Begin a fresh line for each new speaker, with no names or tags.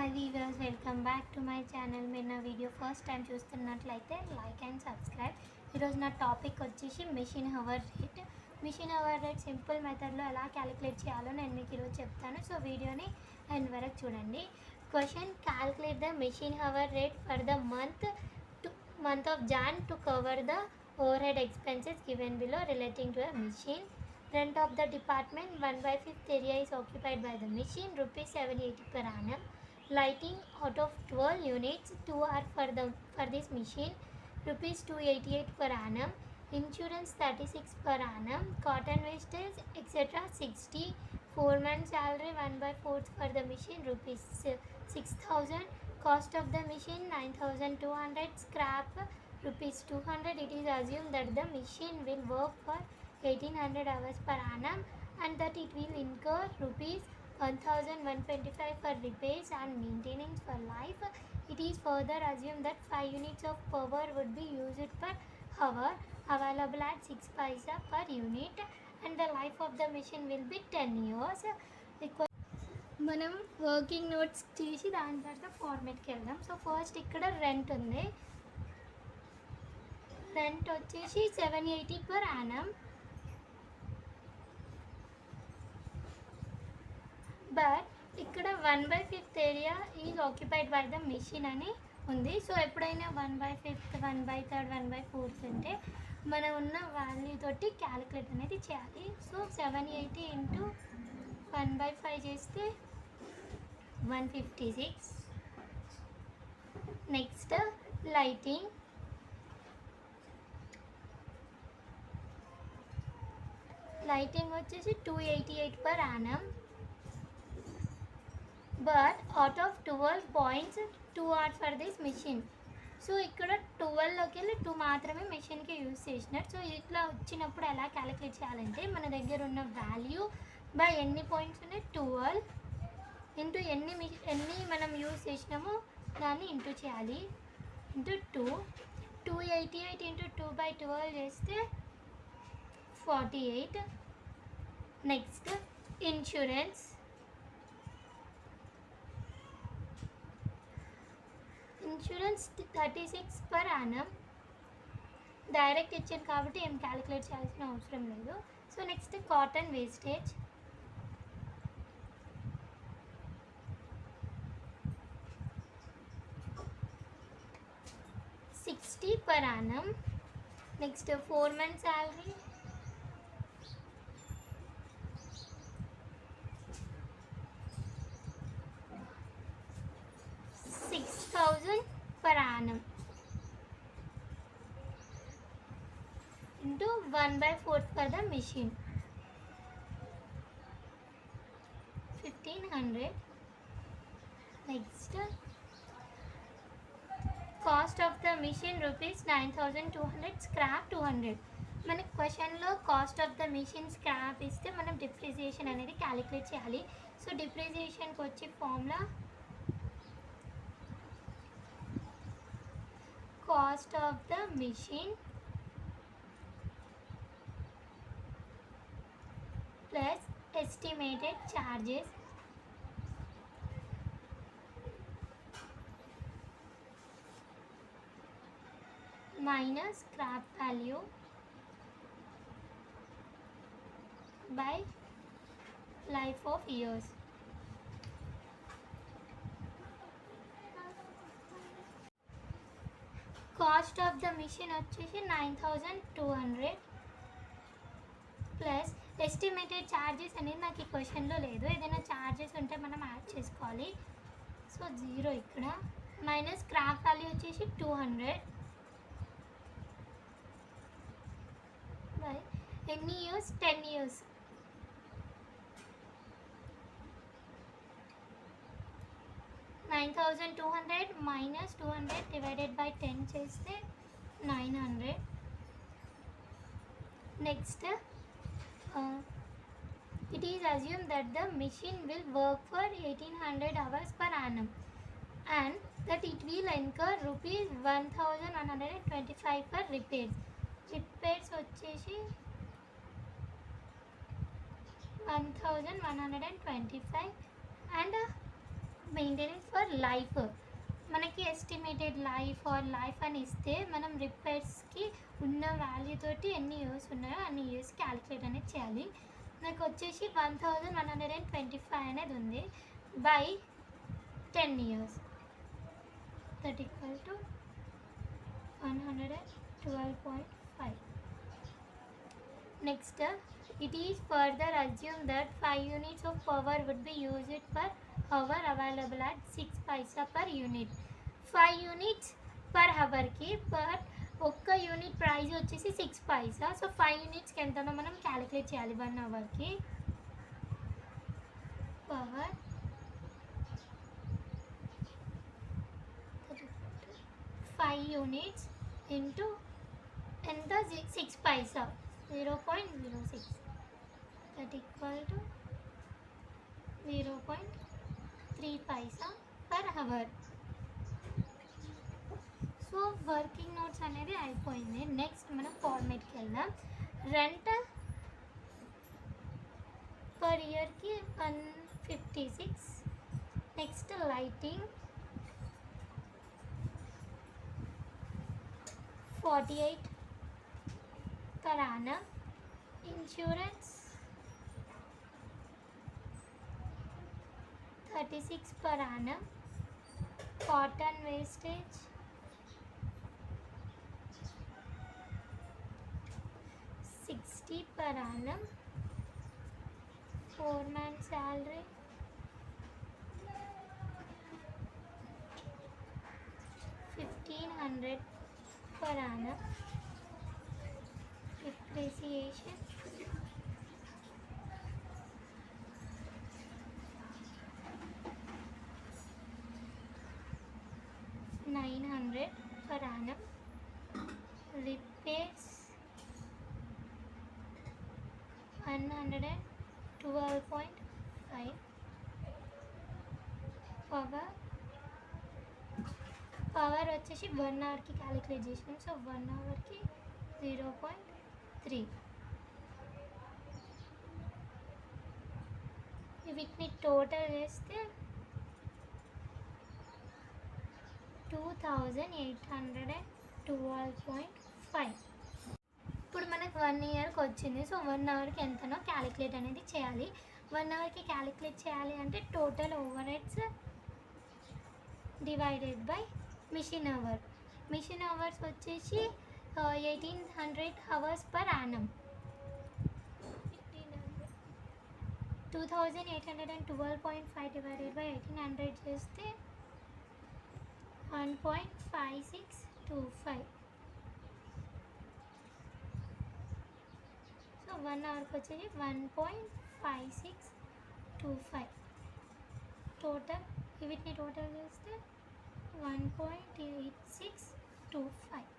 Hi viewers, welcome back to my channel. మీరు నా video first time చూస్తున్నట్లయితే like and subscribe. ఈరోజు నా టాపిక్ వచ్చేసి machine hour rate. Machine hour rate simple మెథడ్లో ఎలా క్యాలిక్యులేట్ చేయాలో నేను మీకు ఈరోజు చెప్తాను. సో వీడియోని ఎండ్ వరకు చూడండి. Question: calculate the machine hour rate for the month of Jan to cover the overhead expenses given below relating to a machine. Rent of the department 1/5 area is occupied by the machine, rupees 780 per annum. Lighting out of 12 units, 2 are for this machine, rupees 288 per annum. Insurance 36 per annum. Cotton wastage etc. 60. Foreman salary 1/4 for the machine, rupees 6,000. Cost of the machine 9,200. Scrap rupees 200. It is assumed that the machine will work for 1800 hours per annum and that it will incur rupees 1,125 for repairs and maintenance for life. It is further assumed that 5 units of power would be used per hour, available at 6 paisa per unit, and the life of the machine will be 10 years. మనం working notes తీసి దాని తర్వాత ఫార్మేట్కి వెళ్దాం. So first ఇక్కడ rent ఉంది. Rent వచ్చేసి 780 per annum. But ఇక్కడ 1/5 area is occupied by the machine అని ఉంది. సో ఎప్పుడైనా 1/5, 1/3, 1/4 అంటే మనం ఉన్న వాల్యూ తోటి క్యాలిక్యులేట్ అనేది చేయాలి. సో 780 ఇంటూ 1/5 చేస్తే 156. Next lighting. లైటింగ్ వచ్చేసి 288 per annum. But out of 12 points 2 are for this machine. So ఇక్కడ 12లోకి వెళ్ళి 2 మాత్రమే మెషిన్కి యూజ్ చేసినారు. సో ఇట్లా వచ్చినప్పుడు ఎలా క్యాలిక్యులేట్ చేయాలంటే మన దగ్గర ఉన్న వాల్యూ బై ఎన్ని పాయింట్స్ ఉన్నాయి 12 ఇంటూ ఎన్ని మనం యూజ్ చేసినామో దాన్ని ఇంటూ చేయాలి. ఇంటూ 288 ఇంటూ 2/12 చేస్తే 48. Next insurance. Insurance 36 per annum. Direct ఇచ్చాను కాబట్టి ఏం క్యాలిక్యులేట్ చేయాల్సిన అవసరం లేదు. So next cotton wastage. $60 per annum. Next foremen salary 6,000 per annum into 1/4 for the machine, 1,500. Next, cost of the machine rupees 9,200. Scrap 200. మన క్వశ్చన్లో cost of the machine scrap ఇస్తే మనం డిప్రిసియేషన్ అనేది క్యాలిక్యులేట్ చేయాలి. సో డిప్రిసియేషన్కి వచ్చే formula cost of the machine plus estimated charges minus scrap value by life of years. Cost of the machine వచ్చేసి 9,200 plus estimated charges అనేది నాకు ఈ క్వశ్చన్లో లేదు. ఏదైనా ఛార్జెస్ ఉంటే మనం యాడ్ చేసుకోవాలి. సో 0 ఇక్కడ. మైనస్ స్క్రాప్ వాల్యూ వచ్చేసి 200 బై ఎన్ని years 10 years. $9,200 minus 200 divided by 10 చేస్తే 900. Next, it is assumed that the machine will work for 1800 hours per annum and that it will incur rupees 1,125 for repairs. Repairs వచ్చేసి 1,125 and maintenance for life. మనకి estimated life అని ఇస్తే మనం రిపేర్స్కి ఉన్న value తోటి ఎన్ని years ఉన్నాయో అన్ని ఇయర్స్ క్యాలిక్యులేట్ అనేది చేయాలి. నాకు వచ్చేసి 1125 అనేది ఉంది by 10 years, that equal to 112.5. Next, it is further assumed that 5 units of power would be used per hour available at 6 paisa per unit. 5 units per hour की पर ఒక్క యూనిట్ ప్రైస్ వచ్చేసి 6 పైసా. సో 5 యూనిట్స్కి ఎంతనో మనం క్యాలిక్యులేట్ చేయాలి. 1 అవర్కి power 5 units into ఎంత 6 paisa 0.06, that equal to 0.3 paisa per hour. So working notes అనేది అయిపోయింది. నెక్స్ట్ మనం ఫార్మేట్కి వెళ్దాం. రెంట్ పర్ ఇయర్కి 156. Next lighting 48 per annum. Insurance 36 per annum. Cotton wastage 60 per annum. Foreman salary 1500 per annum. Depreciation 900 per annum. Repairs 112.5. Power వచ్చేసి 1 అవర్కి calculate చేసినాం. So 1 అవర్కి 0.3. వీటిని total చేస్తే 2812.5. ఇప్పుడు మనకు 1 ఇయర్కి వచ్చింది. సో 1 అవర్కి ఎంతనో క్యాలిక్యులేట్ అనేది చేయాలి. 1 అవర్కి క్యాలిక్యులేట్ చేయాలి అంటే total overheads divided by machine hour. Machine hours వచ్చేసి 1800 hours per annum. 2812.5 divided by 1800 చేస్తే 1.5625. సో 1 అవర్కి వచ్చేసి 1.5625. టోటల్ వీటిని టోటల్ చేస్తే 1.8625.